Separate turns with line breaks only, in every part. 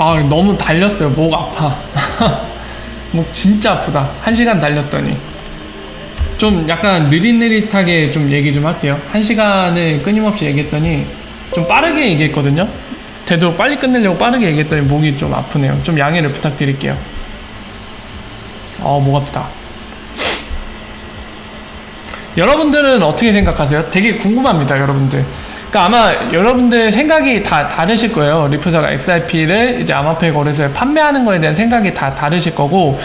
아, 너무 달렸어요. 목 아파. 목 진짜 아프다. 1시간 달렸더니. 좀 약간 느릿느릿하게 좀 얘기 좀 할게요. 1시간을 끊임없이 얘기했더니 좀 빠르게 얘기했거든요. 되도록 빨리 끝내려고 빠르게 얘기했더니 목이 좀 아프네요. 좀 양해를 부탁드릴게요. 목 아프다. 여러분들은 어떻게 생각하세요? 되게 궁금합니다, 여러분들. 그러니까 아마 여러분들 생각이 다 다르실 거예요. 리프사가 XRP를 이제 암호화폐 거래소에 판매하는 거에 대한 생각이 다 다르실 거고,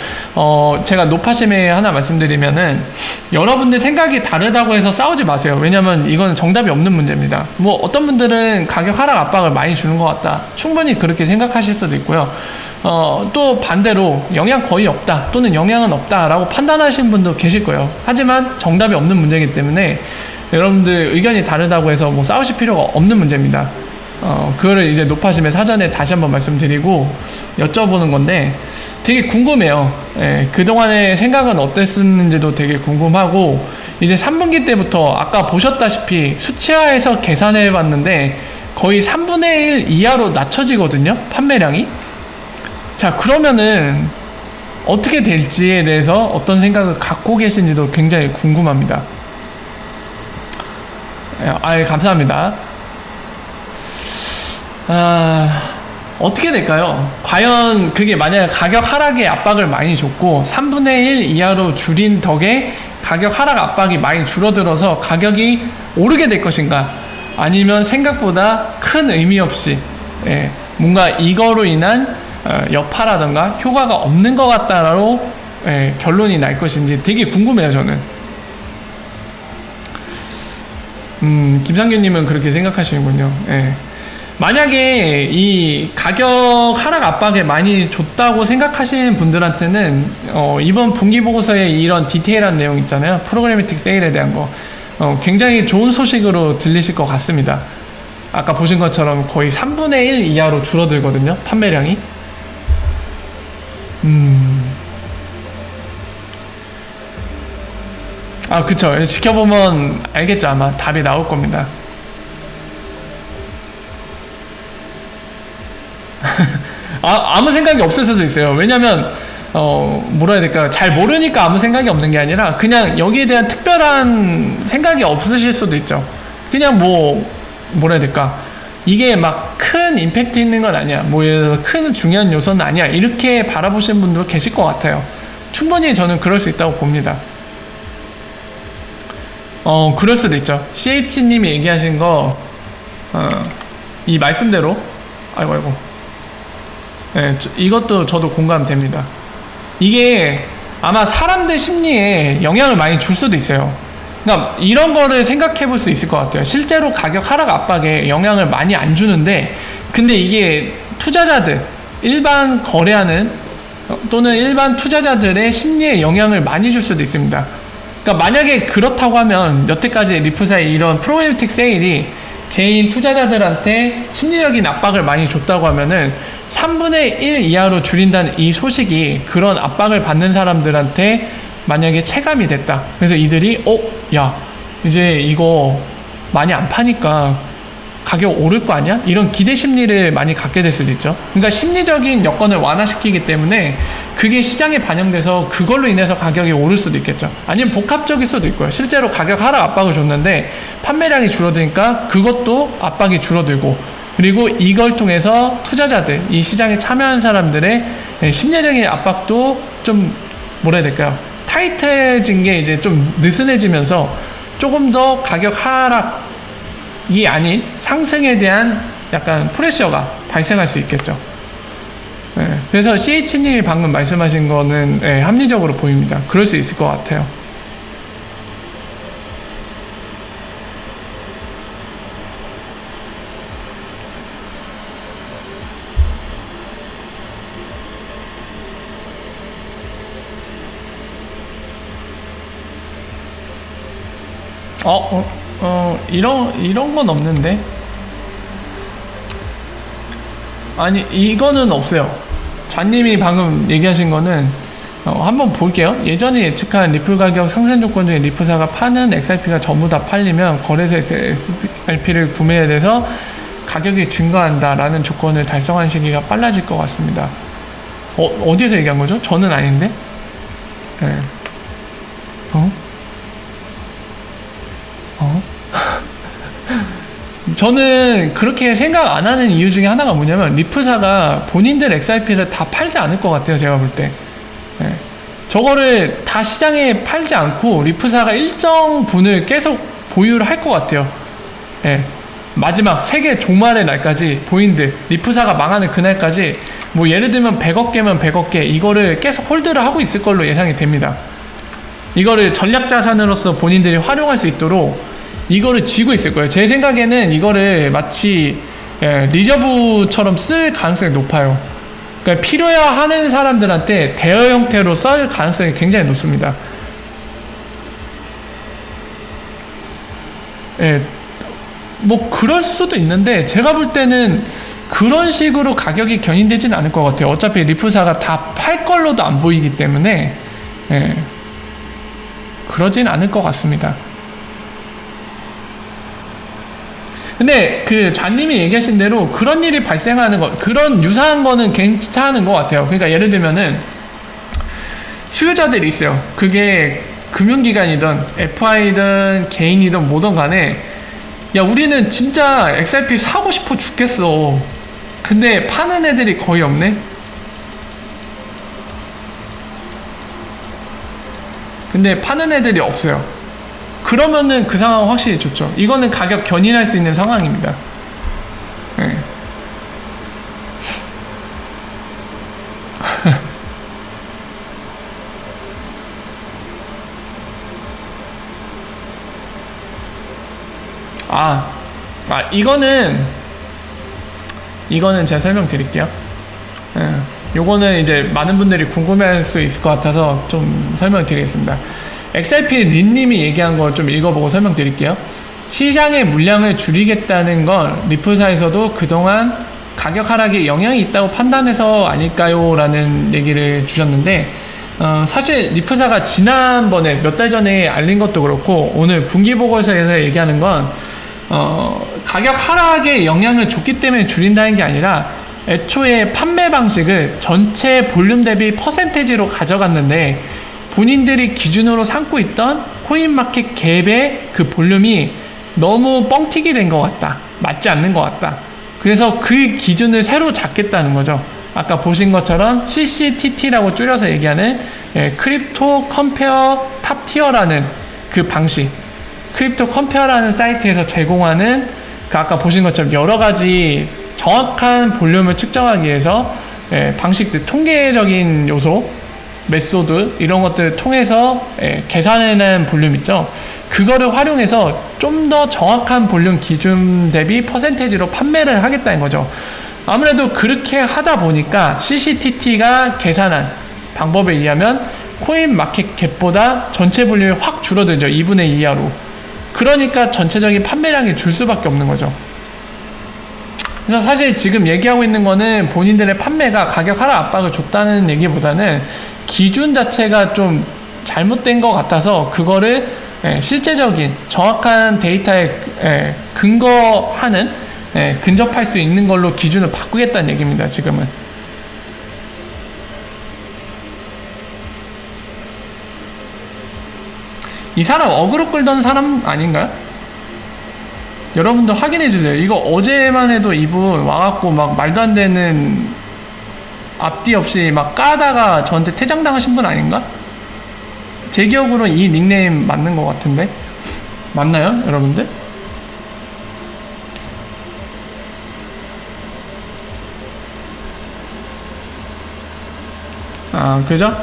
제가 노파심에 하나 말씀드리면은, 여러분들 생각이 다르다고 해서 싸우지 마세요. 왜냐면 이건 정답이 없는 문제입니다. 뭐 어떤 분들은 가격 하락 압박을 많이 주는 것 같다. 충분히 그렇게 생각하실 수도 있고요. 또 반대로 영향 거의 없다 또는 영향은 없다 라고 판단하시는 분도 계실 거예요. 하지만 정답이 없는 문제이기 때문에 여러분들 의견이 다르다고 해서 뭐 싸우실 필요가 없는 문제입니다. 그거를 이제 노파심의 사전에 다시 한번 말씀드리고 여쭤보는 건데 되게 궁금해요. 예, 그동안의 생각은 어땠는지도 되게 궁금하고, 이제 3분기 때부터 아까 보셨다시피 수치화해서 계산해 봤는데 거의 3분의 1 이하로 낮춰지거든요, 판매량이. 자, 그러면은 어떻게 될지에 대해서 어떤 생각을 갖고 계신지도 굉장히 궁금합니다. 감사합니다. 어떻게 될까요? 과연 그게 만약에 가격 하락에 압박을 많이 줬고 3분의 1 이하로 줄인 덕에 가격 하락 압박이 많이 줄어들어서 가격이 오르게 될 것인가, 아니면 생각보다 큰 의미 없이 뭔가 이거로 인한 여파라던가 효과가 없는 것 같다라고 결론이 날 것인지 되게 궁금해요, 저는. 김상규님은 그렇게 생각하시는군요. 만약에 이 가격 하락 압박을 많이 줬다고 생각하시는 분들한테는 이번 분기 보고서에 이런 디테일한 내용 있잖아요. 프로그래미틱 세일에 대한 거 굉장히 좋은 소식으로 들리실 것 같습니다. 아까 보신 것처럼 거의 3분의 1 이하로 줄어들거든요, 판매량이. 그쵸. 지켜보면 알겠죠. 아마 답이 나올 겁니다. 아무 생각이 없을 수도 있어요. 왜냐면 뭐라 해야 될까, 잘 모르니까 아무 생각이 없는 게 아니라 그냥 여기에 대한 특별한 생각이 없으실 수도 있죠. 그냥 뭐라 해야 될까, 이게 막 큰 임팩트 있는 건 아니야, 뭐 예를 들어서 큰 중요한 요소는 아니야, 이렇게 바라보시는 분도 계실 것 같아요. 충분히 저는 그럴 수 있다고 봅니다. 그럴 수도 있죠. CH님이 얘기하신 거, 이 말씀대로, 아이고. 네, 이것도 저도 공감됩니다. 이게 아마 사람들 심리에 영향을 많이 줄 수도 있어요. 그러니까 이런 거를 생각해 볼 수 있을 것 같아요. 실제로 가격 하락 압박에 영향을 많이 안 주는데, 근데 이게 투자자들, 일반 거래하는 또는 일반 투자자들의 심리에 영향을 많이 줄 수도 있습니다. 그러니까 만약에 그렇다고 하면 여태까지 리프사의 이런 프로그래미틱 세일이 개인 투자자들한테 심리적인 압박을 많이 줬다고 하면은 3분의 1 이하로 줄인다는 이 소식이 그런 압박을 받는 사람들한테 만약에 체감이 됐다. 그래서 이들이 야, 이제 이거 많이 안 파니까 가격 오를 거 아니야? 이런 기대 심리를 많이 갖게 될 수도 있죠. 그러니까 심리적인 여건을 완화시키기 때문에 그게 시장에 반영돼서 그걸로 인해서 가격이 오를 수도 있겠죠. 아니면 복합적일 수도 있고요. 실제로 가격 하락 압박을 줬는데 판매량이 줄어드니까 그것도 압박이 줄어들고, 그리고 이걸 통해서 투자자들, 이 시장에 참여한 사람들의 심리적인 압박도 좀 뭐라 해야 될까요? 타이트해진 게 이제 좀 느슨해지면서 조금 더 가격 하락이 아닌 상승에 대한 약간 프레셔가 발생할 수 있겠죠. 그래서 CH님이 방금 말씀하신 거는 합리적으로 보입니다. 그럴 수 있을 것 같아요. 이런 건 없는데? 아니, 이거는 없어요. 잔님이 방금 얘기하신 거는 한번 볼게요. 예전에 예측한 리플 가격 상승 조건 중에 리프사가 파는 XRP가 전부 다 팔리면 거래소에서 XRP를 구매해야 돼서 가격이 증가한다라는 조건을 달성한 시기가 빨라질 것 같습니다. 어디에서 얘기한 거죠? 저는 아닌데? 네. 저는 그렇게 생각 안 하는 이유 중에 하나가 뭐냐면 리프사가 본인들 XRP를 다 팔지 않을 것 같아요. 제가 볼 때. 네. 저거를 다 시장에 팔지 않고 리프사가 일정 분을 계속 보유를 할 것 같아요. 네. 마지막 세계 종말의 날까지 본인들 리프사가 망하는 그날까지 뭐 예를 들면 100억 개면 100억 개 이거를 계속 홀드를 하고 있을 걸로 예상이 됩니다. 이거를 전략 자산으로서 본인들이 활용할 수 있도록 이거를 쥐고 있을 거예요. 제 생각에는 이거를 마치 리저브처럼 쓸 가능성이 높아요. 그러니까 필요해야 하는 사람들한테 대여 형태로 쓸 가능성이 굉장히 높습니다. 예, 뭐 그럴 수도 있는데 제가 볼 때는 그런 식으로 가격이 견인되지는 않을 것 같아요. 어차피 리프사가 다 팔 걸로도 안 보이기 때문에 그러진 않을 것 같습니다. 근데 그 좌님이 얘기하신 대로 그런 일이 발생하는 거, 그런 유사한 거는 괜찮은 것 같아요. 그러니까 예를 들면은 수요자들이 있어요. 그게 금융기관이든 FI든 개인이든 뭐든 간에 야 우리는 진짜 XRP 사고 싶어 죽겠어. 근데 파는 애들이 거의 없네. 근데 파는 애들이 없어요. 그러면은 그 상황은 확실히 좋죠. 이거는 가격 견인할 수 있는 상황입니다. 네. 이거는 제가 설명드릴게요. 네. 요거는 이제 많은 분들이 궁금해할 수 있을 것 같아서 좀 설명드리겠습니다. XRP 린님이 얘기한 거 좀 읽어보고 설명드릴게요. 시장의 물량을 줄이겠다는 건 리플사에서도 그동안 가격 하락에 영향이 있다고 판단해서 아닐까요? 라는 얘기를 주셨는데 사실 리플사가 지난번에 몇 달 전에 알린 것도 그렇고 오늘 분기보고서에서 얘기하는 건 가격 하락에 영향을 줬기 때문에 줄인다는 게 아니라 애초에 판매 방식을 전체 볼륨 대비 퍼센테이지로 가져갔는데 본인들이 기준으로 삼고 있던 코인마켓 갭의 그 볼륨이 너무 뻥튀기 된 것 같다. 맞지 않는 것 같다. 그래서 그 기준을 새로 잡겠다는 거죠. 아까 보신 것처럼 CCTT라고 줄여서 얘기하는 크립토 컴페어 탑티어라는 그 방식. 크립토 컴페어라는 사이트에서 제공하는 그 아까 보신 것처럼 여러 가지 정확한 볼륨을 측정하기 위해서 방식들, 통계적인 요소, 메소드 이런 것들을 통해서 계산해낸 볼륨 있죠. 그거를 활용해서 좀 더 정확한 볼륨 기준 대비 퍼센테이지로 판매를 하겠다는 거죠. 아무래도 그렇게 하다 보니까 CCTT가 계산한 방법에 의하면 코인 마켓 갭보다 전체 볼륨이 확 줄어들죠. 2분의 2 이하로. 그러니까 전체적인 판매량이 줄 수밖에 없는 거죠. 그래서 사실 지금 얘기하고 있는 거는 본인들의 판매가 가격 하락 압박을 줬다는 얘기보다는 기준 자체가 좀 잘못된 것 같아서 그거를 실제적인 정확한 데이터에 근거하는 근접할 수 있는 걸로 기준을 바꾸겠다는 얘기입니다. 지금은. 이 사람 어그로 끌던 사람 아닌가요? 여러분도 확인해주세요. 이거 어제만 해도 이분 와갖고 막 말도 안 되는 앞뒤 없이 막 까다가 저한테 퇴장당하신 분 아닌가? 제 기억으로 이 닉네임 맞는 것 같은데? 맞나요, 여러분들? 그죠?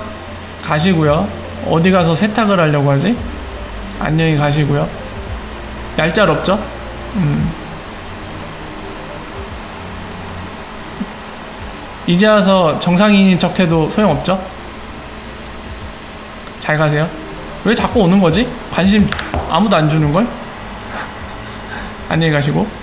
가시고요. 어디 가서 세탁을 하려고 하지? 안녕히 가시고요. 얄짤없죠? 이제 와서 정상인인 척해도 소용없죠? 잘 가세요. 왜 자꾸 오는 거지? 관심 아무도 안 주는 걸? 안녕히 가시고.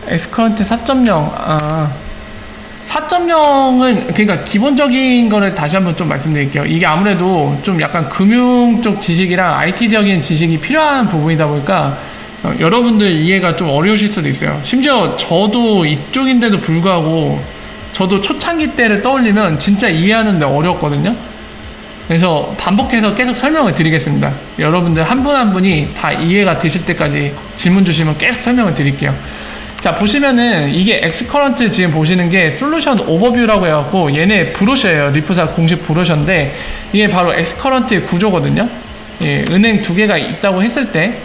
엑스커런트 4.0 4.0은 그러니까 기본적인 거를 다시 한번 좀 말씀드릴게요. 이게 아무래도 좀 약간 금융 쪽 지식이랑 IT적인 지식이 필요한 부분이다 보니까 여러분들 이해가 좀 어려우실 수도 있어요. 심지어 저도 이쪽인데도 불구하고 저도 초창기 때를 떠올리면 진짜 이해하는데 어려웠거든요. 그래서 반복해서 계속 설명을 드리겠습니다. 여러분들 한 분 한 분이 다 이해가 되실 때까지 질문 주시면 계속 설명을 드릴게요. 자, 보시면은 이게 엑스커런트 지금 보시는 게 솔루션 오버뷰라고 해갖고 얘네 브로셔예요. 리프사 공식 브로셔인데 이게 바로 엑스커런트의 구조거든요. 예, 은행 두 개가 있다고 했을 때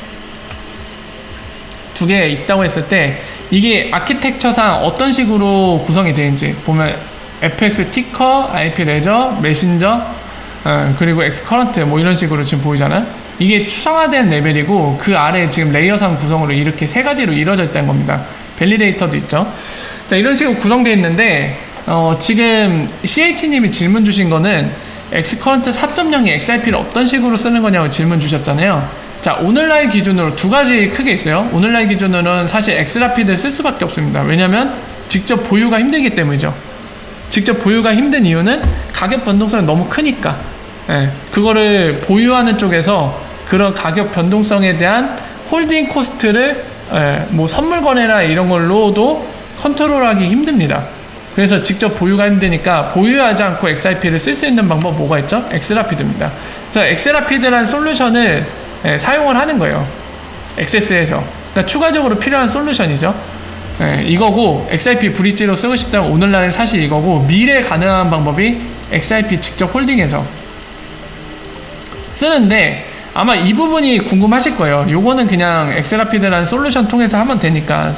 이게 아키텍처상 어떤 식으로 구성이 되는지 보면 FX 티커, IP 레저, 메신저, 그리고 엑스커런트 뭐 이런 식으로 지금 보이잖아요. 이게 추상화된 레벨이고 그 아래 지금 레이어상 구성으로 이렇게 세 가지로 이루어져 있다는 겁니다. 밸리데이터도 있죠. 자, 이런 식으로 구성되어 있는데 지금 CH님이 질문 주신 거는 엑스커런트 4.0이 XRP를 어떤 식으로 쓰는 거냐고 질문 주셨잖아요. 자, 오늘날 기준으로 두 가지 크게 있어요. 오늘날 기준으로는 사실 엑스라피드를 쓸 수밖에 없습니다. 왜냐면 직접 보유가 힘들기 때문이죠. 직접 보유가 힘든 이유는 가격 변동성이 너무 크니까. 예, 그거를 보유하는 쪽에서 그런 가격 변동성에 대한 홀딩 코스트를 뭐 선물 거래나 이런 걸로도 컨트롤하기 힘듭니다. 그래서 직접 보유가 힘드니까 보유하지 않고 XRP를 쓸 수 있는 방법 뭐가 있죠? 엑스라피드입니다. 그래서 엑스라피드라는 솔루션을 사용을 하는 거예요. 액세스에서. 그러니까 추가적으로 필요한 솔루션이죠. 이거고 XRP 브릿지로 쓰고 싶다면 오늘날은 사실 이거고 미래에 가능한 방법이 XRP 직접 홀딩해서 쓰는데 아마 이 부분이 궁금하실 거예요. 요거는 그냥 엑스라피드라는 솔루션 통해서 하면 되니까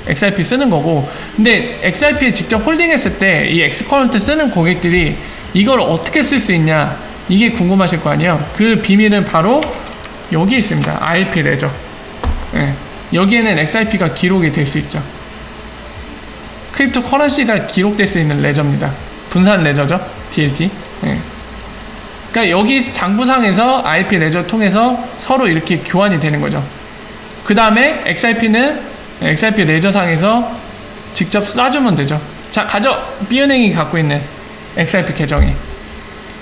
XRP 쓰는 거고 근데 XRP 직접 홀딩했을 때 이 엑스커런트 쓰는 고객들이 이걸 어떻게 쓸 수 있냐 이게 궁금하실 거 아니에요. 그 비밀은 바로 여기 있습니다. RP 레저. 여기에는 XRP가 기록이 될 수 있죠. 크립토 커런시가 기록될 수 있는 레저입니다. 분산 레저죠. DLT. 그러니까 여기 장부상에서 RP 레저 통해서 서로 이렇게 교환이 되는 거죠. 그 다음에 XRP는 XRP 레저상에서 직접 쏴주면 되죠. 자, B은행이 갖고 있는 XRP 계정이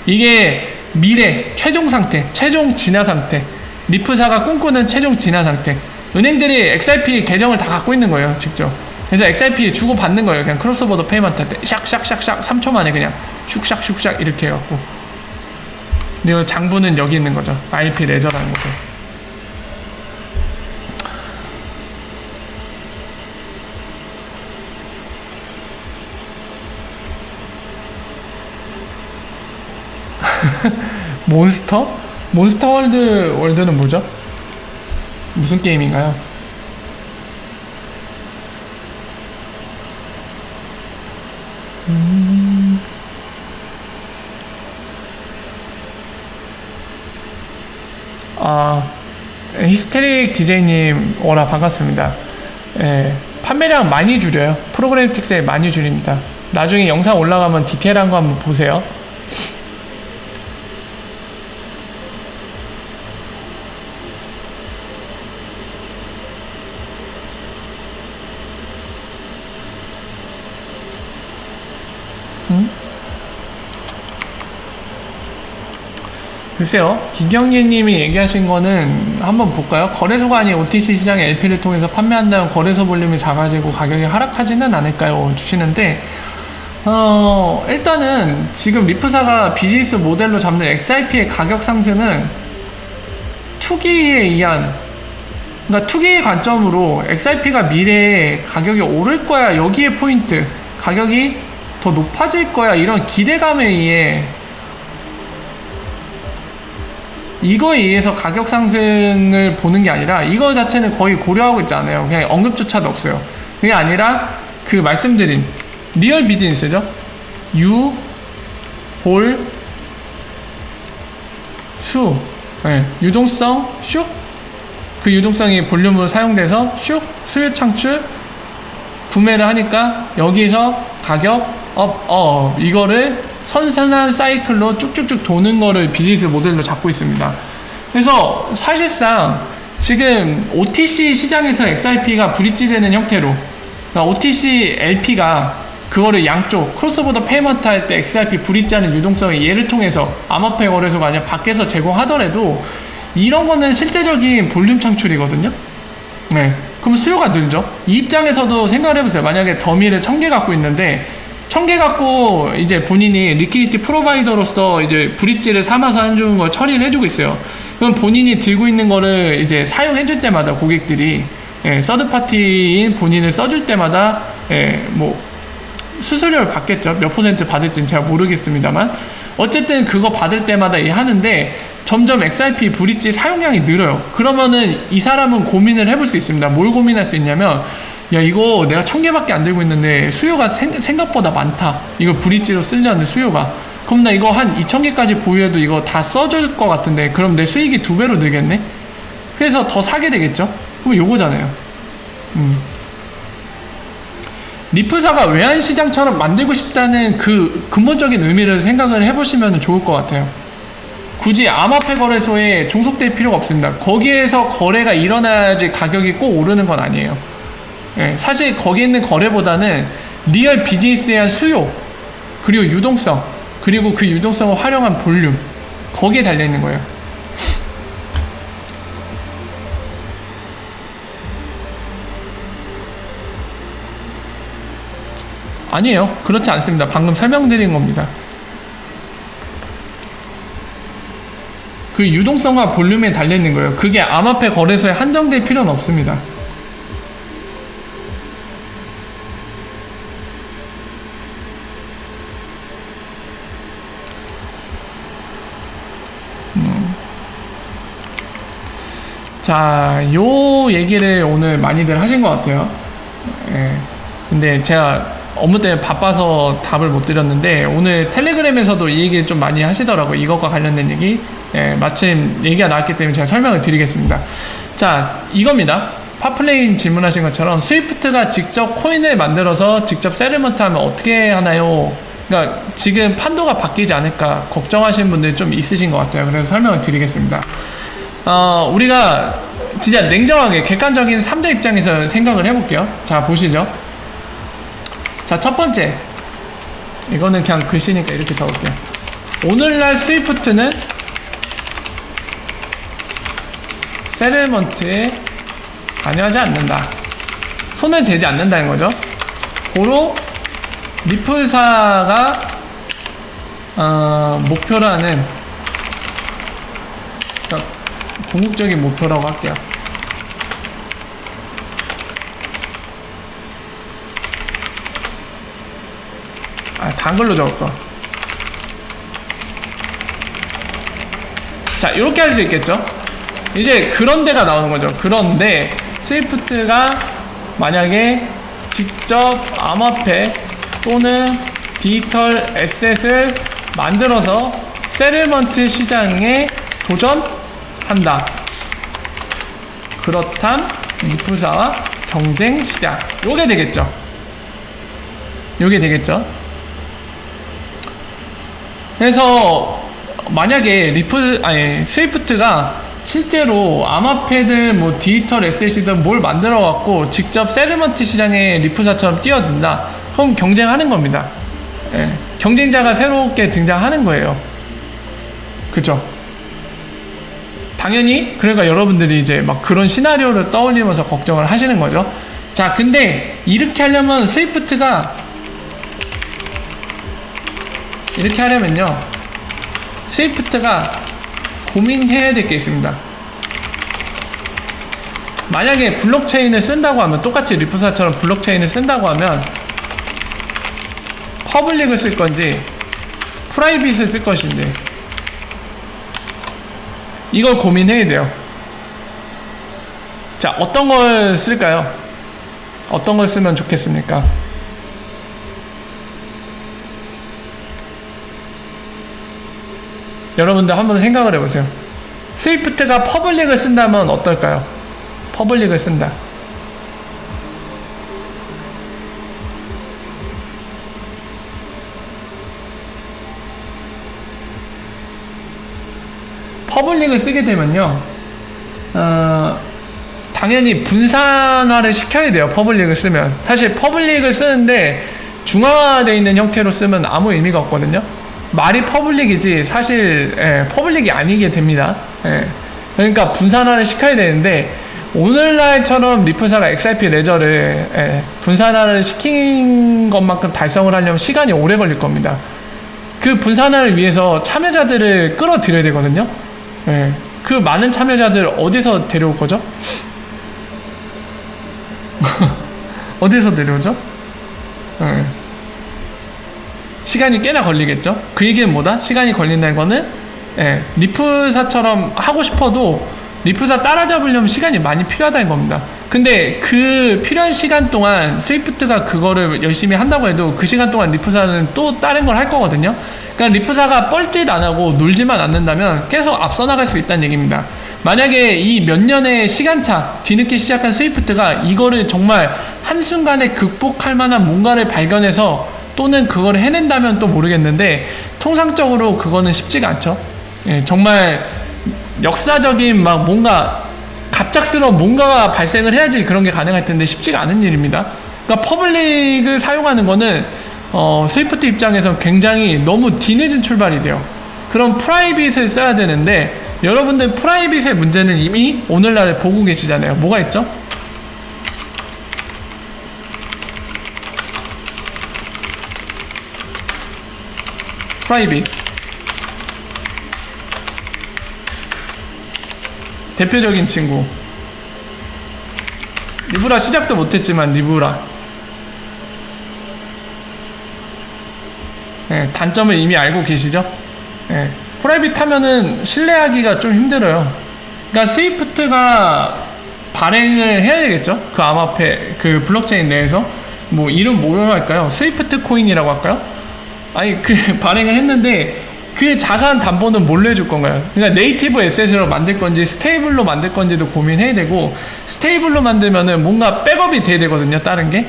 이게 미래 최종 상태, 최종 진화 상태, 리프사가 꿈꾸는 최종 진화 상태. 은행들이 XRP 계정을 다 갖고 있는 거예요, 직접. 그래서 XRP 주고 받는 거예요. 그냥 크로스보더 페이먼트 할 때 샥샥샥샥 3초 만에 그냥 슉샥슉샥 이렇게 해갖고. 근데 장부는 여기 있는 거죠. RP 레저라는 거죠. 몬스터? 몬스터 월드는 뭐죠? 무슨 게임인가요? 히스테릭 DJ님, 오라 반갑습니다. 판매량 많이 줄여요. 프로그램 텍스에 많이 줄입니다. 나중에 영상 올라가면 디테일한 거 한번 보세요. 글쎄요, 김경예님이 얘기하신 거는 한번 볼까요? 거래소가 아닌 OTC 시장의 LP를 통해서 판매한다면 거래소 볼륨이 작아지고 가격이 하락하지는 않을까요? 주시는데 일단은 지금 리프사가 비즈니스 모델로 잡는 XRP의 가격 상승은 투기에 의한, 그러니까 투기의 관점으로 XRP가 미래에 가격이 오를 거야, 여기에 포인트, 가격이 더 높아질 거야, 이런 기대감에 의해 이거에 의해서 가격 상승을 보는 게 아니라 이거 자체는 거의 고려하고 있지 않아요. 그냥 언급조차도 없어요. 그게 아니라 그 말씀드린 리얼 비즈니스죠. 유, 볼, 수, 유동성, 슉, 그 유동성이 볼륨으로 사용돼서 슉, 수요 창출, 구매를 하니까 여기서 가격 업, 이거를 선순환 사이클로 쭉쭉쭉 도는 거를 비즈니스 모델로 잡고 있습니다. 그래서 사실상 지금 OTC 시장에서 XRP가 브릿지 되는 형태로, 그러니까 OTC LP가 그거를 양쪽 크로스보더 페이먼트 할 때 XRP 브릿지하는 유동성이 얘를 통해서 암호화폐 거래소가 아니라 밖에서 제공하더라도 이런 거는 실제적인 볼륨 창출이거든요. 네. 그럼 수요가 늘죠. 이 입장에서도 생각을 해보세요. 만약에 더미를 1000개 갖고 있는데 1000개 갖고 이제 본인이 리퀴디티 프로바이더로서 이제 브릿지를 삼아서 해주는 걸 처리를 해주고 있어요. 그럼 본인이 들고 있는 거를 이제 사용해줄 때마다 고객들이 서드파티인 본인을 써줄 때마다 뭐 수수료를 받겠죠. 몇 퍼센트 받을지는 제가 모르겠습니다만 어쨌든 그거 받을 때마다 하는데 점점 XRP 브릿지 사용량이 늘어요. 그러면은 이 사람은 고민을 해볼 수 있습니다. 뭘 고민할 수 있냐면 야 이거 내가 1000개밖에 안 들고 있는데 수요가 생각보다 많다. 이거 브릿지로 쓰려는 수요가. 그럼 나 이거 한 2000개까지 보유해도 이거 다 써줄 것 같은데 그럼 내 수익이 2배로 늘겠네? 그래서 더 사게 되겠죠? 그럼 요거잖아요. 리프사가 외환시장처럼 만들고 싶다는 그 근본적인 의미를 생각을 해보시면 좋을 것 같아요. 굳이 암호화폐 거래소에 종속될 필요가 없습니다. 거기에서 거래가 일어나야지 가격이 꼭 오르는 건 아니에요. 사실 거기에 있는 거래보다는 리얼 비즈니스에 대한 수요, 그리고 유동성, 그리고 그 유동성을 활용한 볼륨, 거기에 달려있는 거예요. 아니에요. 그렇지 않습니다. 방금 설명드린 겁니다. 그 유동성과 볼륨에 달려있는 거예요. 그게 암호화폐 거래소에 한정될 필요는 없습니다. 자, 요 얘기를 오늘 많이들 하신 것 같아요. 근데 제가 업무 때문에 바빠서 답을 못 드렸는데 오늘 텔레그램에서도 이 얘기를 좀 많이 하시더라고요. 이것과 관련된 얘기. 마침 얘기가 나왔기 때문에 제가 설명을 드리겠습니다. 자, 이겁니다. 파플레인 질문하신 것처럼 스위프트가 직접 코인을 만들어서 직접 세틀먼트 하면 어떻게 하나요? 그러니까 지금 판도가 바뀌지 않을까 걱정하시는 분들이 좀 있으신 것 같아요. 그래서 설명을 드리겠습니다. 우리가 진짜 냉정하게 객관적인 3자 입장에서 생각을 해볼게요. 자, 보시죠. 자, 첫 번째. 이거는 그냥 글씨니까 이렇게 적을게요. 오늘날 스위프트는 세틀먼트에 관여하지 않는다. 손을 대지 않는다는 거죠. 고로 리플사가 목표로 하는, 그러니까 궁극적인 목표라고 할게요. 한글로 적을까? 자, 이렇게 할 수 있겠죠? 이제 그런 데가 나오는 거죠. 그런데 스위프트가 만약에 직접 암호화폐 또는 디지털 에셋을 만들어서 세틀먼트 시장에 도전한다. 그렇담 리프사와 경쟁 시장. 요게 되겠죠. 요게 되겠죠. 그래서 만약에 스위프트가 실제로 암호화폐든 뭐 디지털 에셋이든 뭘 만들어 갖고 직접 세틀먼트 시장에 리프사처럼 뛰어든다. 그럼 경쟁하는 겁니다. 경쟁자가 새롭게 등장하는 거예요. 그죠? 당연히 그러니까 여러분들이 이제 막 그런 시나리오를 떠올리면서 걱정을 하시는 거죠. 자, 근데 이렇게 하려면 스위프트가 이렇게 하려면요, 스위프트가 고민해야 될 게 있습니다. 만약에 블록체인을 쓴다고 하면, 똑같이 리프사처럼 블록체인을 쓴다고 하면 퍼블릭을 쓸 건지 프라이빗을 쓸 것인지 이걸 고민해야 돼요. 자, 어떤 걸 쓸까요? 어떤 걸 쓰면 좋겠습니까? 여러분들 한번 생각을 해보세요. 스위프트가 퍼블릭을 쓴다면 어떨까요? 퍼블릭을 쓴다. 퍼블릭을 쓰게 되면요, 당연히 분산화를 시켜야 돼요. 퍼블릭을 쓰면. 사실 퍼블릭을 쓰는데 중화되어 있는 형태로 쓰면 아무 의미가 없거든요. 말이 퍼블릭이지 사실 퍼블릭이 아니게 됩니다. 그러니까 분산화를 시켜야 되는데 오늘날처럼 리플사가 XRP 레저를 분산화를 시킨 것만큼 달성을 하려면 시간이 오래 걸릴 겁니다. 그 분산화를 위해서 참여자들을 끌어들여야 되거든요. 그 많은 참여자들 어디서 데려올 거죠? 어디서 데려오죠? 시간이 꽤나 걸리겠죠? 그 얘기는 뭐다? 시간이 걸린다는 거는 리플사처럼 하고 싶어도 리플사 따라잡으려면 시간이 많이 필요하다는 겁니다. 근데 그 필요한 시간 동안 스위프트가 그거를 열심히 한다고 해도 그 시간 동안 리플사는 또 다른 걸 할 거거든요. 그러니까 리플사가 뻘짓 안 하고 놀지만 않는다면 계속 앞서 나갈 수 있다는 얘기입니다. 만약에 이 몇 년의 시간차 뒤늦게 시작한 스위프트가 이거를 정말 한순간에 극복할 만한 뭔가를 발견해서 또는 그걸 해낸다면 또 모르겠는데 통상적으로 그거는 쉽지가 않죠. 정말 역사적인 막 뭔가 갑작스러운 뭔가가 발생을 해야지 그런 게 가능할 텐데 쉽지가 않은 일입니다. 그러니까 퍼블릭을 사용하는 거는 스위프트 입장에서 굉장히 너무 뒤늦은 출발이 돼요. 그럼 프라이빗을 써야 되는데 여러분들 프라이빗의 문제는 이미 오늘날에 보고 계시잖아요. 뭐가 있죠? 프라이빗 대표적인 친구 리브라 시작도 못했지만 리브라 단점을 이미 알고 계시죠? 프라이빗 하면은 신뢰하기가 좀 힘들어요. 그러니까 스위프트가 발행을 해야 되겠죠? 그 암호화폐 그 블록체인 내에서 뭐 이름 뭐로 할까요? 스위프트 코인이라고 할까요? 아니 그 발행을 했는데 그 자산 담보는 뭘로 해줄 건가요? 그러니까 네이티브 에셋으로 만들 건지 스테이블로 만들 건지도 고민해야 되고 스테이블로 만들면은 뭔가 백업이 돼야 되거든요. 다른 게.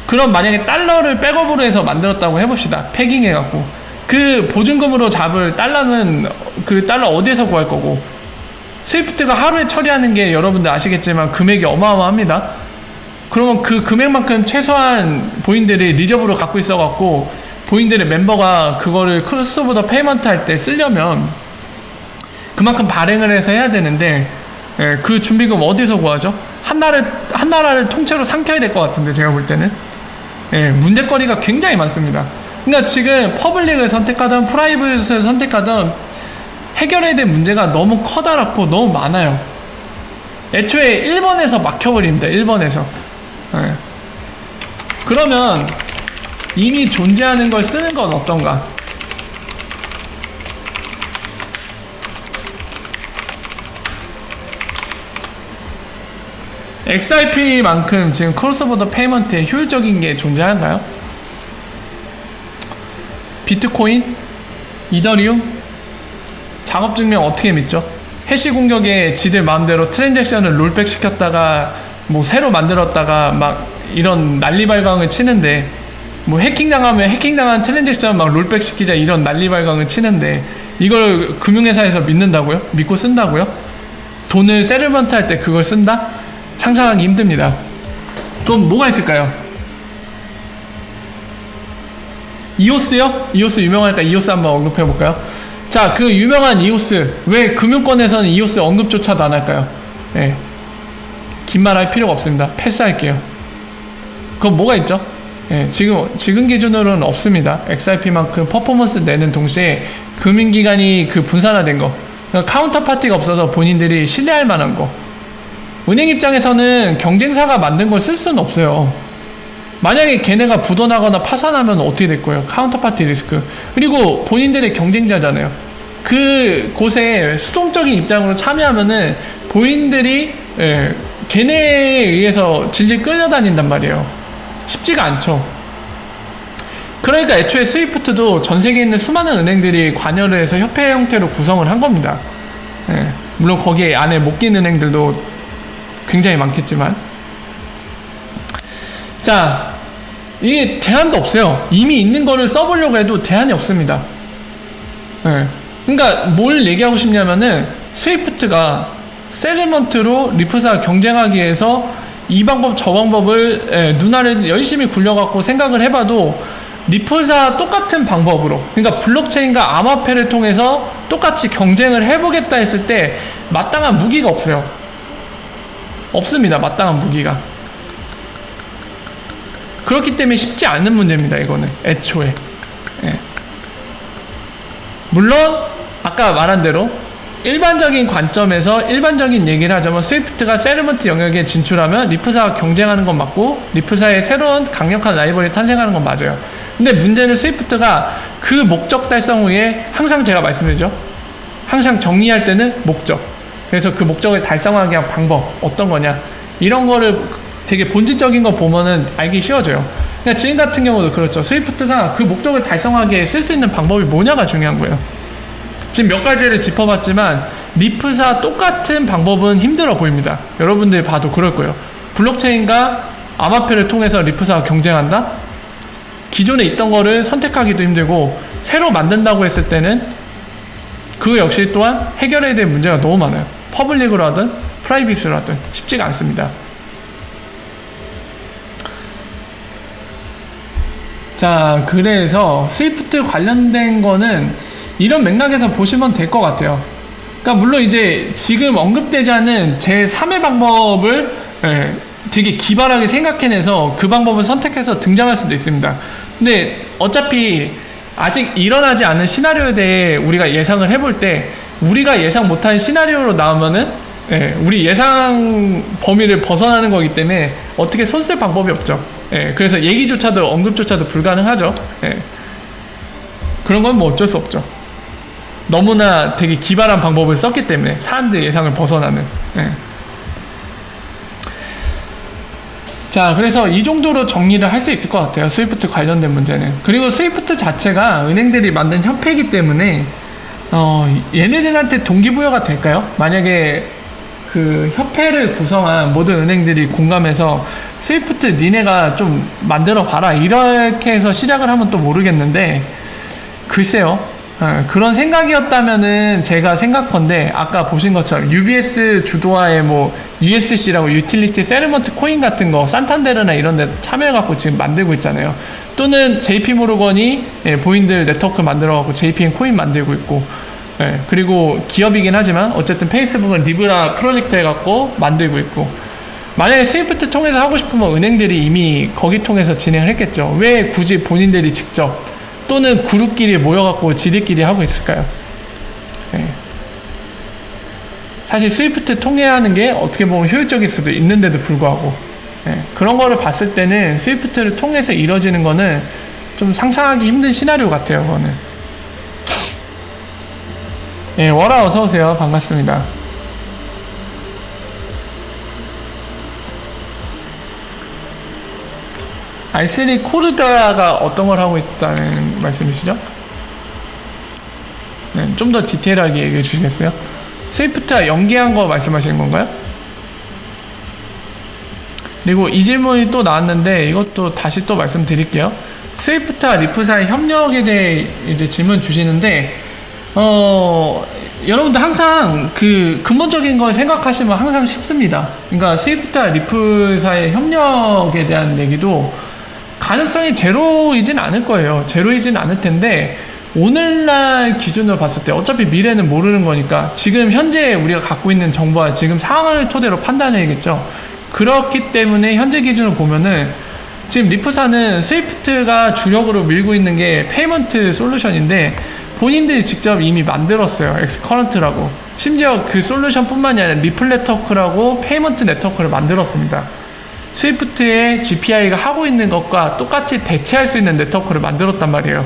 그럼 만약에 달러를 백업으로 해서 만들었다고 해봅시다. 패깅해갖고 그 보증금으로 잡을 달러는 그 달러 어디에서 구할 거고 스위프트가 하루에 처리하는 게 여러분들 아시겠지만 금액이 어마어마합니다. 그러면 그 금액만큼 최소한 본인들이 리저브로 갖고 있어갖고 본인들의 멤버가 그거를 크로스오버 페이먼트 할 때 쓰려면 그만큼 발행을 해서 해야 되는데 그 준비금 어디서 구하죠? 한 나라를 통째로 삼켜야 될 것 같은데 제가 볼 때는 문제거리가 굉장히 많습니다. 그러니까 지금 퍼블릭을 선택하든 프라이빗을 선택하든 해결해야 될 문제가 너무 커다랗고 너무 많아요. 애초에 1번에서 막혀버립니다. 1번에서 그러면 이미 존재하는 걸 쓰는 건 어떤가? XRP만큼 지금 크로스오버 페이먼트에 효율적인 게 존재하나요? 비트코인? 이더리움? 작업 증명 어떻게 믿죠? 해시 공격에 지들 마음대로 트랜잭션을 롤백 시켰다가 뭐 새로 만들었다가 막 이런 난리발광을 치는데 뭐 해킹당하면 해킹당한 트랜잭션 막 롤백 시키자 이런 난리발광을 치는데 이걸 금융회사에서 믿는다고요? 믿고 쓴다고요? 돈을 세틀먼트 할 때 그걸 쓴다? 상상하기 힘듭니다. 그럼 뭐가 있을까요? 이오스요? 이오스 유명하니까 이오스 한번 언급해볼까요? 자, 그 유명한 이오스 왜 금융권에서는 이오스 언급조차도 안 할까요? 긴 말 할 필요가 없습니다. 패스할게요. 그럼 뭐가 있죠? 지금 기준으로는 없습니다. XRP만큼 퍼포먼스 내는 동시에 금융기관이 그 분산화된 거, 그러니까 카운터파티가 없어서 본인들이 신뢰할 만한 거. 은행 입장에서는 경쟁사가 만든 걸 쓸 수는 없어요. 만약에 걔네가 부도나거나 파산하면 어떻게 될 거예요? 카운터파티 리스크. 그리고 본인들의 경쟁자잖아요. 그 곳에 수동적인 입장으로 참여하면은 본인들이 걔네에 의해서 질질 끌려다닌단 말이에요. 쉽지가 않죠. 그러니까 애초에 스위프트도 전 세계에 있는 수많은 은행들이 관여를 해서 협회 형태로 구성을 한 겁니다. 물론 거기에 안에 못 낀 은행들도 굉장히 많겠지만, 자, 이게 대안도 없어요. 이미 있는 거를 써보려고 해도 대안이 없습니다. 그러니까 뭘 얘기하고 싶냐면은 스위프트가 세틀먼트로 리플사가 경쟁하기 위해서 이 방법 저 방법을 눈알을 열심히 굴려갖고 생각을 해봐도 리플사 똑같은 방법으로, 그러니까 블록체인과 암호화폐를 통해서 똑같이 경쟁을 해보겠다 했을 때 마땅한 무기가 없어요. 없습니다. 마땅한 무기가. 그렇기 때문에 쉽지 않은 문제입니다. 이거는 애초에. 예. 물론 아까 말한 대로 일반적인 관점에서 일반적인 얘기를 하자면 스위프트가 세르먼트 영역에 진출하면 리플사와 경쟁하는 건 맞고 리플사의 새로운 강력한 라이벌이 탄생하는 건 맞아요. 근데 문제는 스위프트가 그 목적 달성 후에 항상 제가 말씀드리죠. 항상 정리할 때는 목적. 그래서 그 목적을 달성하기 위한 방법 어떤 거냐 이런 거를 되게 본질적인 거 보면은 알기 쉬워져요. 그러니까 지금 같은 경우도 그렇죠. 스위프트가 그 목적을 달성하기에 쓸 수 있는 방법이 뭐냐가 중요한 거예요. 지금 몇 가지를 짚어봤지만 리플사 똑같은 방법은 힘들어 보입니다. 여러분들이 봐도 그럴 거예요. 블록체인과 암호화폐를 통해서 리플사와 경쟁한다? 기존에 있던 거를 선택하기도 힘들고 새로 만든다고 했을 때는 그 역시 또한 해결해야 될 문제가 너무 많아요. 퍼블릭으로 하든 프라이빗으로 하든 쉽지가 않습니다. 자, 그래서 스위프트 관련된 거는 이런 맥락에서 보시면 될 것 같아요. 그러니까 물론 이제 지금 언급되지 않은 제3의 방법을 되게 기발하게 생각해내서 그 방법을 선택해서 등장할 수도 있습니다. 근데 어차피 아직 일어나지 않은 시나리오에 대해 우리가 예상을 해볼 때 우리가 예상 못한 시나리오로 나오면은 우리 예상 범위를 벗어나는 거기 때문에 어떻게 손쓸 방법이 없죠. 그래서 얘기조차도 언급조차도 불가능하죠. 그런 건 뭐 어쩔 수 없죠. 너무나 되게 기발한 방법을 썼기 때문에 사람들의 예상을 벗어나는. 자, 그래서 이 정도로 정리를 할 수 있을 것 같아요. 스위프트 관련된 문제는. 그리고 스위프트 자체가 은행들이 만든 협회이기 때문에 얘네들한테 동기부여가 될까요? 만약에 그 협회를 구성한 모든 은행들이 공감해서 스위프트 니네가 좀 만들어 봐라 이렇게 해서 시작을 하면 또 모르겠는데 글쎄요. 그런 생각이었다면은 제가 생각컨대 아까 보신 것처럼 UBS 주도하에 뭐 USC라고 유틸리티 세르먼트 코인 같은 거 산탄데르나 이런 데 참여해갖고 지금 만들고 있잖아요. 또는 JP모르건이 보인들 네트워크 만들어갖고 JPM 코인 만들고 있고, 그리고 기업이긴 하지만 어쨌든 페이스북은 리브라 프로젝트 해갖고 만들고 있고, 만약에 스위프트 통해서 하고 싶으면 은행들이 이미 거기 통해서 진행을 했겠죠. 왜 굳이 본인들이 직접 또는 그룹끼리 모여갖고 지들끼리 하고 있을까요? 사실 스위프트 통해하는 게 어떻게 보면 효율적일 수도 있는데도 불구하고 그런 거를 봤을 때는 스위프트를 통해서 이루어지는 거는 좀 상상하기 힘든 시나리오 같아요. 그거는. 월아 어서오세요. 반갑습니다. R3 코르다가 어떤 걸 하고 있다는 말씀이시죠? 네, 좀 더 디테일하게 얘기해 주시겠어요? 스위프트와 연계한 거 말씀하시는 건가요? 그리고 이 질문이 또 나왔는데 이것도 다시 또 말씀드릴게요. 스위프트와 리플사의 협력에 대해 이제 질문 주시는데 여러분들 항상 그 근본적인 걸 생각하시면 항상 쉽습니다. 그러니까 스위프트와 리플사의 협력에 대한 얘기도 가능성이 제로이진 않을 거예요. 제로이진 않을 텐데 오늘날 기준으로 봤을 때 어차피 미래는 모르는 거니까 지금 현재 우리가 갖고 있는 정보와 지금 상황을 토대로 판단해야겠죠. 그렇기 때문에 현재 기준으로 보면은 지금 리플사는 스위프트가 주력으로 밀고 있는 게 페이먼트 솔루션인데 본인들이 직접 이미 만들었어요. 엑스커런트라고. 심지어 그 솔루션 뿐만이 아니라 리플 네트워크라고 페이먼트 네트워크를 만들었습니다. 스위프트의 GPI가 하고 있는 것과 똑같이 대체할 수 있는 네트워크를 만들었단 말이에요.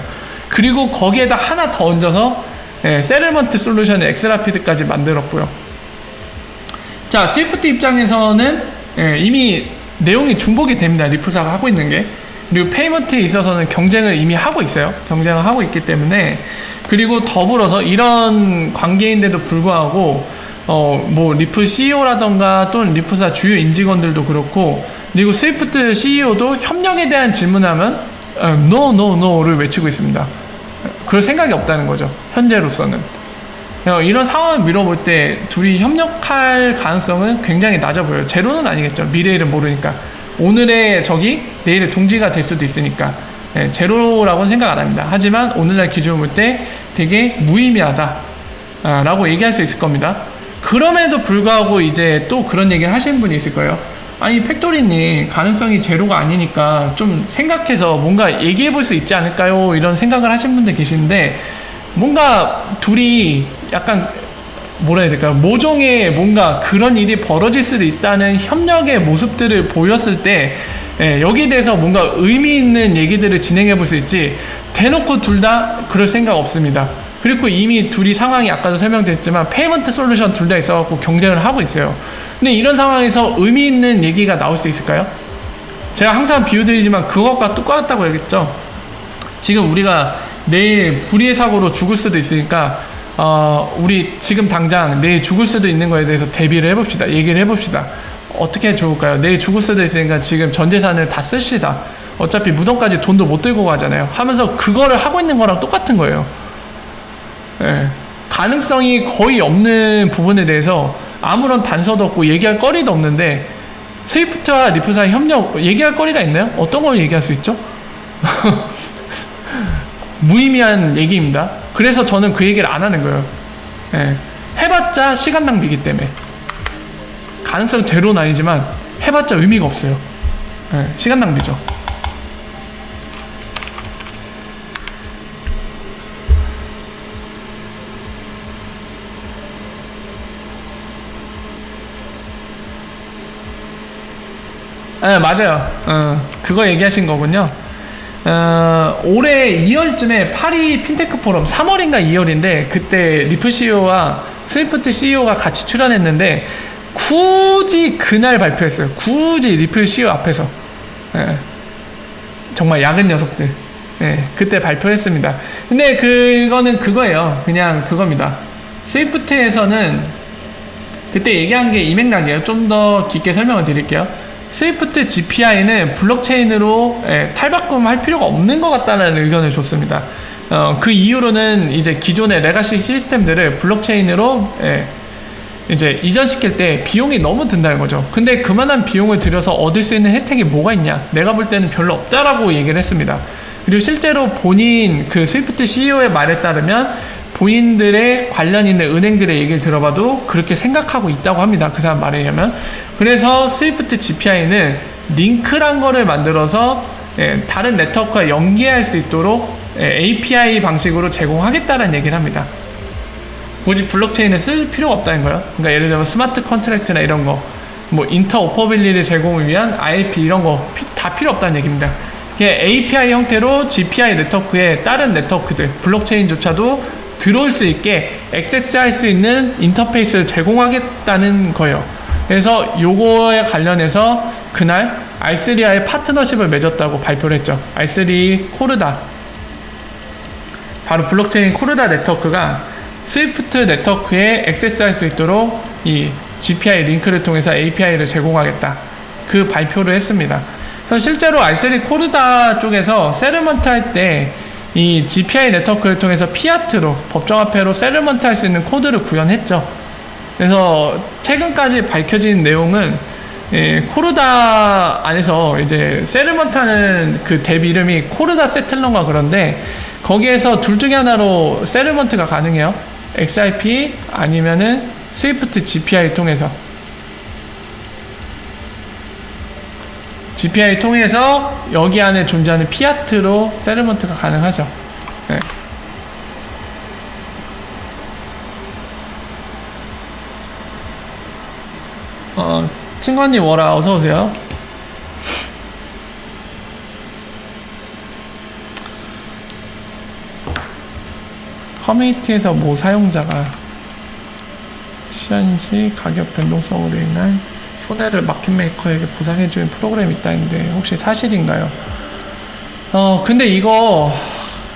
그리고 거기에다 하나 더 얹어서 세틀먼트 솔루션의 엑스라피드까지 만들었고요. 자, 스위프트 입장에서는 이미 내용이 중복이 됩니다. 리플사가 하고 있는 게. 그리고 페이먼트에 있어서는 경쟁을 이미 하고 있어요. 경쟁을 하고 있기 때문에. 그리고 더불어서 이런 관계인데도 불구하고 뭐 리플 CEO라던가 또는 리플사 주요 임직원들도 그렇고, 그리고 스위프트 CEO도 협력에 대한 질문하면 no, no, no를 외치고 있습니다. 그럴 생각이 없다는 거죠. 현재로서는. 이런 상황을 미뤄볼 때 둘이 협력할 가능성은 굉장히 낮아 보여요. 제로는 아니겠죠. 미래를 모르니까. 오늘의 적이 내일의 동지가 될 수도 있으니까. 제로라고는 생각 안 합니다. 하지만 오늘날 기준을 볼 때 되게 무의미하다 라고 얘기할 수 있을 겁니다. 그럼에도 불구하고 이제 또 그런 얘기를 하시는 분이 있을 거예요. 아니 팩토리님 가능성이 제로가 아니니까 좀 생각해서 뭔가 얘기해 볼 수 있지 않을까요? 이런 생각을 하신 분들 계시는데, 뭔가 둘이 약간 뭐라 해야 될까요? 모종의 뭔가 그런 일이 벌어질 수도 있다는 협력의 모습들을 보였을 때 여기에 대해서 뭔가 의미 있는 얘기들을 진행해 볼 수 있지, 대놓고 둘 다 그럴 생각 없습니다. 그리고 이미 둘이 상황이 아까도 설명드렸지만 페이먼트 솔루션 둘 다 있어갖고 경쟁을 하고 있어요. 근데 이런 상황에서 의미 있는 얘기가 나올 수 있을까요? 제가 항상 비유드리지만 그것과 똑같다고 얘기했죠. 지금 우리가 내일 불의의 사고로 죽을 수도 있으니까 우리 지금 당장 내일 죽을 수도 있는 거에 대해서 대비를 해봅시다. 얘기를 해봅시다. 어떻게 좋을까요? 내일 죽을 수도 있으니까 지금 전 재산을 다 쓰시다. 어차피 무덤까지 돈도 못 들고 가잖아요. 하면서 그거를 하고 있는 거랑 똑같은 거예요. 예. 가능성이 거의 없는 부분에 대해서 아무런 단서도 없고 얘기할 거리도 없는데, 스위프트와 리프사의 협력 얘기할 거리가 있나요? 어떤 걸 얘기할 수 있죠? 무의미한 얘기입니다. 그래서 저는 그 얘기를 안 하는 거예요. 예. 해봤자 시간 낭비이기 때문에. 가능성 제로는 아니지만 해봤자 의미가 없어요. 예. 시간 낭비죠. 네, 맞아요. 그거 얘기하신 거군요. 올해 2월쯤에 파리 핀테크 포럼 3월인가 2월인데 그때 리프 CEO와 스위프트 CEO가 같이 출연했는데 굳이 그날 발표했어요. 굳이 리프 CEO 앞에서. 네. 정말 야근 녀석들. 네, 그때 발표했습니다. 근데 그거는 그거예요. 그냥 그겁니다. 스위프트에서는 그때 얘기한 게 이 맥락이에요. 좀 더 깊게 설명을 드릴게요. 스위프트 GPI는 블록체인으로 탈바꿈할 필요가 없는 것 같다는 의견을 줬습니다. 그 이후로는 이제 기존의 레가시 시스템들을 블록체인으로 이제 이전시킬 때 비용이 너무 든다는 거죠. 근데 그만한 비용을 들여서 얻을 수 있는 혜택이 뭐가 있냐? 내가 볼 때는 별로 없다라고 얘기를 했습니다. 그리고 실제로 본인 그 스위프트 CEO의 말에 따르면 본인들의 관련 있는 은행들의 얘기를 들어봐도 그렇게 생각하고 있다고 합니다. 그 사람 말에 의하면. 그래서 스위프트 GPI는 링크란 거를 만들어서 다른 네트워크와 연계할 수 있도록 API 방식으로 제공하겠다는 얘기를 합니다. 굳이 블록체인을 쓸 필요가 없다는 거예요. 그러니까 예를 들면 스마트 컨트랙트나 이런 거, 뭐 인터오퍼빌리티 제공을 위한 IIP 이런 거 다 필요 없다는 얘기입니다. API 형태로 GPI 네트워크에 다른 네트워크들, 블록체인조차도 들어올 수 있게 액세스할 수 있는 인터페이스를 제공하겠다는 거예요. 그래서 요거에 관련해서 그날 R3와의 파트너십을 맺었다고 발표를 했죠. R3 코르다, 바로 블록체인 코르다 네트워크가 스위프트 네트워크에 액세스할 수 있도록 이 GPI 링크를 통해서 API를 제공하겠다, 그 발표를 했습니다. 그래서 실제로 R3 코르다 쪽에서 세르먼트 할 때 이 GPI 네트워크를 통해서 피아트로 법정화폐로 세르먼트 할 수 있는 코드를 구현했죠. 그래서 최근까지 밝혀진 내용은 코르다 안에서 이제 세르먼트 하는 그 덱 이름이 코르다 세틀러인가 그런데 거기에서 둘 중에 하나로 세르먼트가 가능해요. XRP 아니면은 스위프트 GPI 통해서. GPI 통해서 여기 안에 존재하는 피아트로 세르먼트가 가능하죠. 네. 친구님 워라 어서오세요. 커뮤니티에서 모 사용자가 시한시 가격 변동성으로 인한 손해를 마켓메이커에게 보상해주는 프로그램이 있다는데 혹시 사실인가요? 근데 이거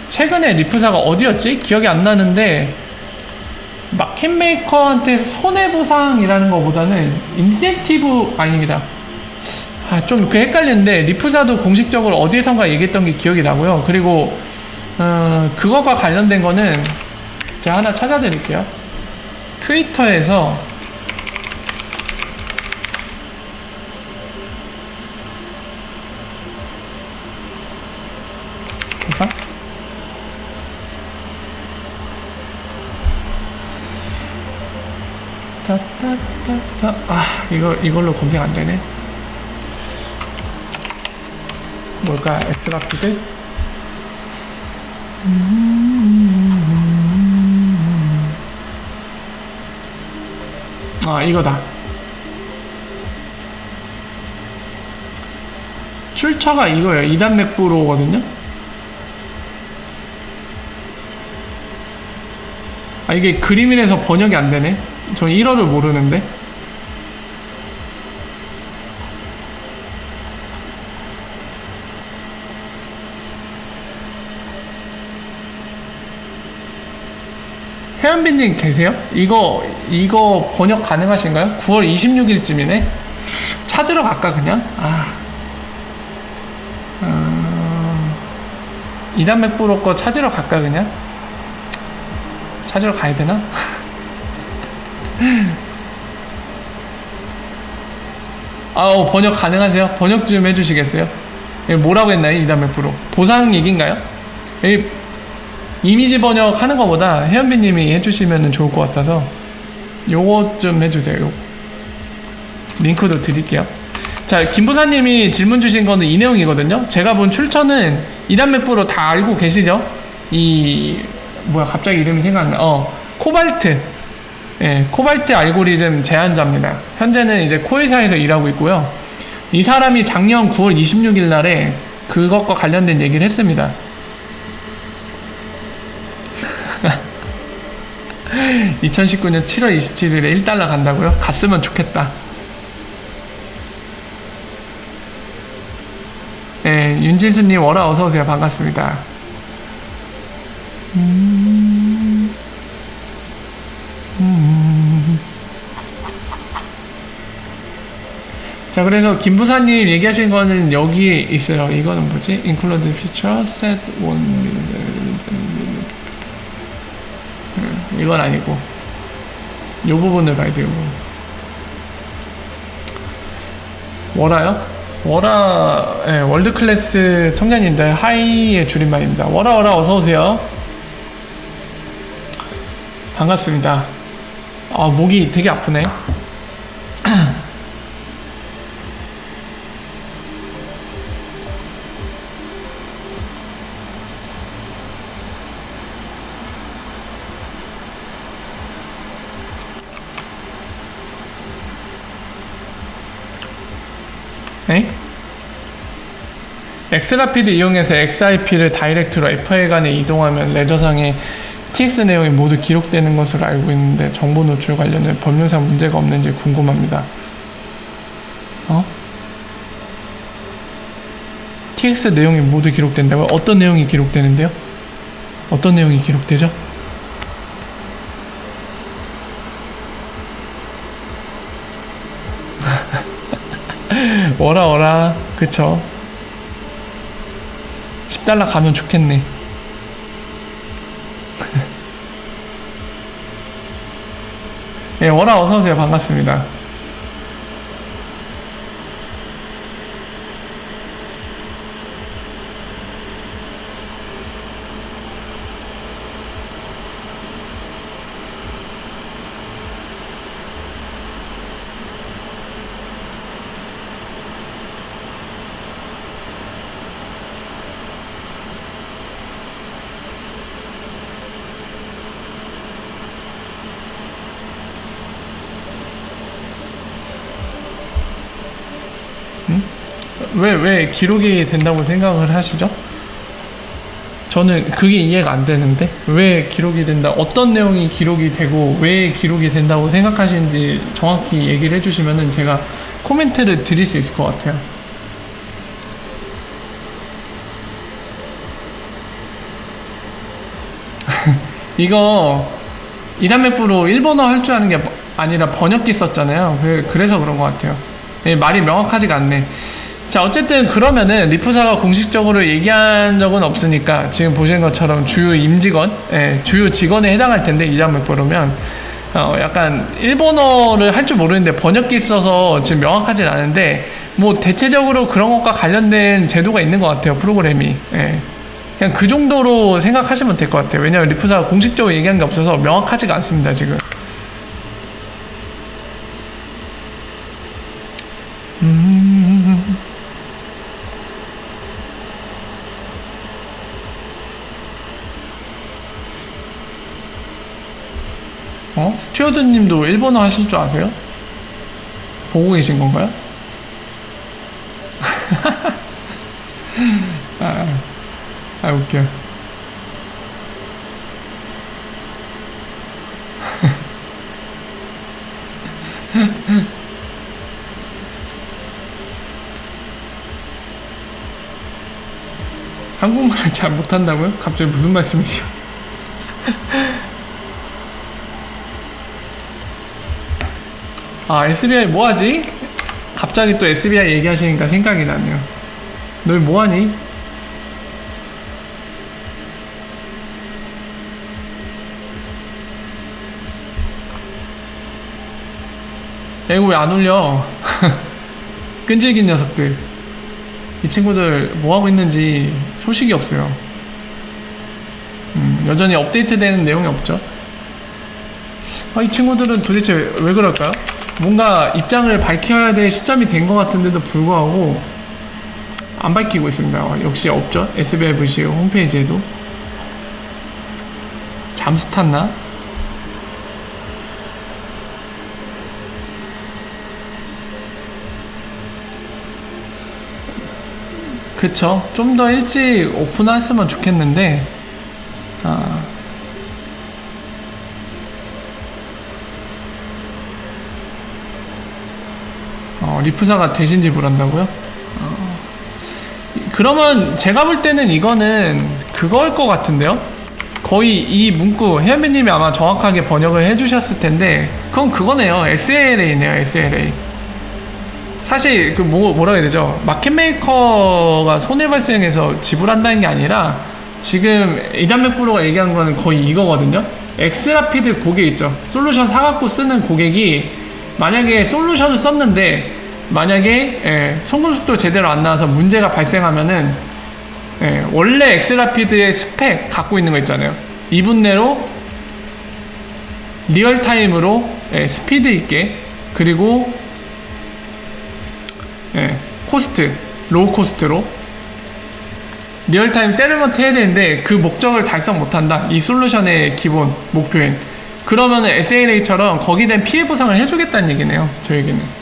최근에 리프사가 어디였지? 기억이 안 나는데 마켓메이커한테 손해보상이라는 것보다는 인센티브 아닙니다. 좀 그 헷갈리는데 리프사도 공식적으로 어디에선가 얘기했던 게 기억이 나고요. 그리고 그거가 관련된 거는 제가 하나 찾아드릴게요. 트위터에서 보상? 이걸로 검색 안 되네. 뭘까? 엑스라피드? 이거다. 출처가 이거예요. 2단 맥부로거든요. 이게 그림이라서 번역이 안 되네. 전 1어를 모르는데. 혜연빈님 계세요? 이거 번역 가능하신가요? 9월 26일쯤이네? 찾으러 갈까, 그냥? 2단 맥부로 거 찾으러 갈까, 그냥? 찾으러 가야 되나? 번역 가능하세요? 번역 좀 해주시겠어요? 뭐라고 했나요? 2단 맥부로. 보상 얘기인가요? 이미지 번역 하는 것보다 혜연비님이 해주시면 좋을 것 같아서 요거 좀 해주세요. 링크도 드릴게요. 자, 김부사님이 질문 주신 거는 이 내용이거든요. 제가 본 출처는 2단 맥부로 다 알고 계시죠? 갑자기 이름이 생각나. 코발트. 코발트 알고리즘 제안자입니다. 현재는 이제 코회사에서 일하고 있고요. 이 사람이 작년 9월 26일 날에 그것과 관련된 얘기를 했습니다. 2019년 7월 27일에 1달러 간다고요? 갔으면 좋겠다. 윤진수님 워라 어서오세요. 반갑습니다. 자, 그래서 김부사님 얘기하신 거는 여기에 있어요. 이거는 뭐지? Include feature set one. 이건 아니고 이 부분을 봐야 돼요. 워라요? 워라, 월드 클래스 청년인데 하이의 줄임말입니다. 워라 어서오세요. 반갑습니다. 목이 되게 아프네. 엑스라피드 이용해서 XIP를 다이렉트로 FA 간에 이동하면 레저상에 TX 내용이 모두 기록되는 것으로 알고 있는데 정보 노출 관련해 법률상 문제가 없는지 궁금합니다. TX 내용이 모두 기록된다고요? 어떤 내용이 기록되는데요? 어떤 내용이 기록되죠? 워라 그쵸. 10달러 가면 좋겠네. 워라 어서오세요. 반갑습니다. 왜 기록이 된다고 생각을 하시죠? 저는 그게 이해가 안 되는데 왜 기록이 된다, 어떤 내용이 기록이 되고 왜 기록이 된다고 생각하시는지 정확히 얘기를 해주시면은 제가 코멘트를 드릴 수 있을 것 같아요. 이거 2단 맥부로 일본어 할 줄 아는 게 아니라 번역기 썼잖아요. 그래서 그런 것 같아요. 말이 명확하지가 않네. 자, 어쨌든 그러면은 리프사가 공식적으로 얘기한 적은 없으니까 지금 보시는 것처럼 주요 임직원, 주요 직원에 해당할 텐데 2단 맥부로면 약간 일본어를 할 줄 모르는데 번역기 써서 지금 명확하진 않은데 뭐 대체적으로 그런 것과 관련된 제도가 있는 것 같아요, 프로그램이. 예. 그냥 그 정도로 생각하시면 될 것 같아요. 왜냐면 리프사가 공식적으로 얘기한 게 없어서 명확하지가 않습니다, 지금. 스튜어드 님도 일본어 하실 줄 아세요? 보고 계신 건가요? 웃겨. 한국말을 잘 못한다고요? 갑자기 무슨 말씀이세요? SBI 뭐하지? 갑자기 또 SBI 얘기하시니까 생각이 나네요. 너희 뭐하니? 야, 이거 왜 안 올려? 끈질긴 녀석들. 이 친구들 뭐하고 있는지 소식이 없어요. 여전히 업데이트되는 내용이 없죠. 이 친구들은 도대체 왜 그럴까요? 뭔가 입장을 밝혀야 될 시점이 된 것 같은데도 불구하고 안 밝히고 있습니다. 역시 없죠. SBI 홈페이지에도. 잠수 탔나? 그쵸. 좀 더 일찍 오픈했으면 좋겠는데 리프사가 대신 지불한다고요? 그러면 제가 볼 때는 이거는 그거일 것 같은데요? 거의 이 문구 혜연비님이 아마 정확하게 번역을 해주셨을 텐데 그건 그거네요. SLA네요. SLA. 사실 그 뭐라고 해야 되죠? 마켓메이커가 손해 발생해서 지불한다는 게 아니라 지금 이단맥 프로가 얘기한 거는 거의 이거거든요. 엑스라피드 고객 있죠. 솔루션 사갖고 쓰는 고객이 만약에 솔루션을 썼는데 만약에 송금속도 제대로 안 나와서 문제가 발생하면은 원래 엑스라피드의 스펙 갖고 있는 거 있잖아요. 2분 내로 리얼타임으로 스피드 있게 그리고 코스트 로우 코스트로 리얼타임 세르먼트 해야 되는데 그 목적을 달성 못한다. 이 솔루션의 기본 목표인. 그러면은 SLA처럼 거기에 대한 피해 보상을 해주겠다는 얘기네요. 저에게는.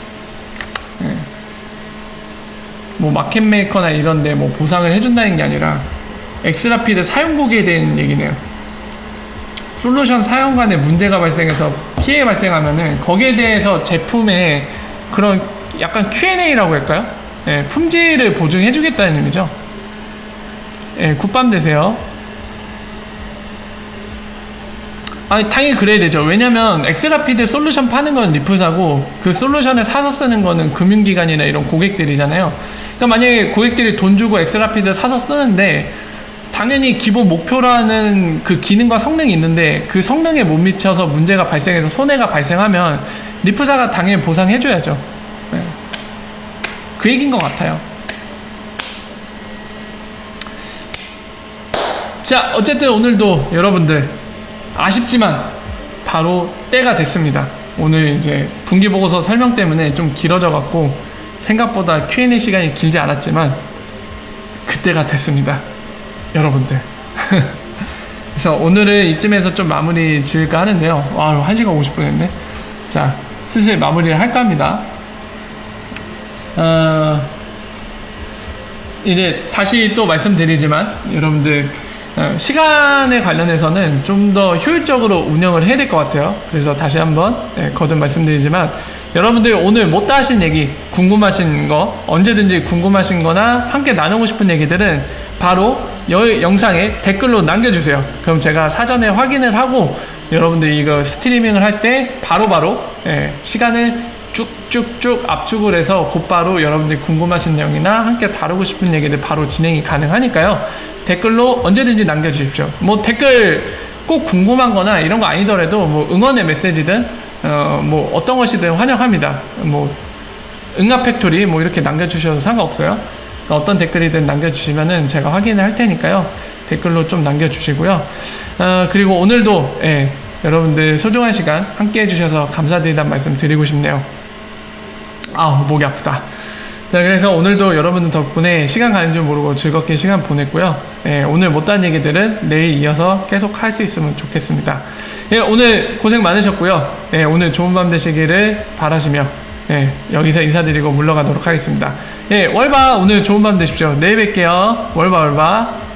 뭐 마켓메이커나 이런데 뭐 보상을 해준다는 게 아니라 엑스라피드 사용국에 대한 얘기네요. 솔루션 사용간에 문제가 발생해서 피해 발생하면은 거기에 대해서 제품의 그런 약간 Q&A라고 할까요? 품질을 보증해주겠다는 의미죠. 굿밤 되세요. 당연히 그래야 되죠. 왜냐면 엑스라피드 솔루션 파는 건 리프사고 그 솔루션을 사서 쓰는 거는 금융기관이나 이런 고객들이잖아요. 그러니까 만약에 고객들이 돈 주고 엑스라피드 사서 쓰는데 당연히 기본 목표라는 그 기능과 성능이 있는데 그 성능에 못 미쳐서 문제가 발생해서 손해가 발생하면 리프사가 당연히 보상해줘야죠. 그 얘기인 것 같아요. 자, 어쨌든 오늘도 여러분들 아쉽지만 바로 때가 됐습니다. 오늘 이제 분기보고서 설명 때문에 좀 길어져 갖고 생각보다 Q&A 시간이 길지 않았지만 그때가 됐습니다. 여러분들. 그래서 오늘은 이쯤에서 좀 마무리 지을까 하는데요. 와, 1시간 50분 했네. 자, 슬슬 마무리를 할까 합니다. 이제 다시 또 말씀드리지만 여러분들 시간에 관련해서는 좀 더 효율적으로 운영을 해야 될 것 같아요. 그래서 다시 한번 거듭 말씀드리지만 여러분들 오늘 못다 하신 얘기 궁금하신 거 언제든지 궁금하신 거나 함께 나누고 싶은 얘기들은 바로 영상에 댓글로 남겨주세요. 그럼 제가 사전에 확인을 하고 여러분들 이거 스트리밍을 할 때 바로바로 시간을 쭉쭉쭉 압축을 해서 곧바로 여러분들이 궁금하신 내용이나 함께 다루고 싶은 얘기들 바로 진행이 가능하니까요. 댓글로 언제든지 남겨주십시오. 뭐 댓글 꼭 궁금한 거나 이런 거 아니더라도 뭐 응원의 메시지든 뭐 어떤 것이든 환영합니다. 뭐 응아 팩토리 뭐 이렇게 남겨주셔도 상관없어요. 그러니까 어떤 댓글이든 남겨주시면은 제가 확인을 할 테니까요. 댓글로 좀 남겨주시고요. 그리고 오늘도 여러분들 소중한 시간 함께 해주셔서 감사드리다는 말씀 드리고 싶네요. 목이 아프다. 자, 그래서 오늘도 여러분들 덕분에 시간 가는 줄 모르고 즐겁게 시간 보냈고요. 오늘 못한 얘기들은 내일 이어서 계속 할 수 있으면 좋겠습니다. 오늘 고생 많으셨고요. 오늘 좋은 밤 되시기를 바라시며 여기서 인사드리고 물러가도록 하겠습니다. 월바 오늘 좋은 밤 되십시오. 내일 뵐게요. 월바.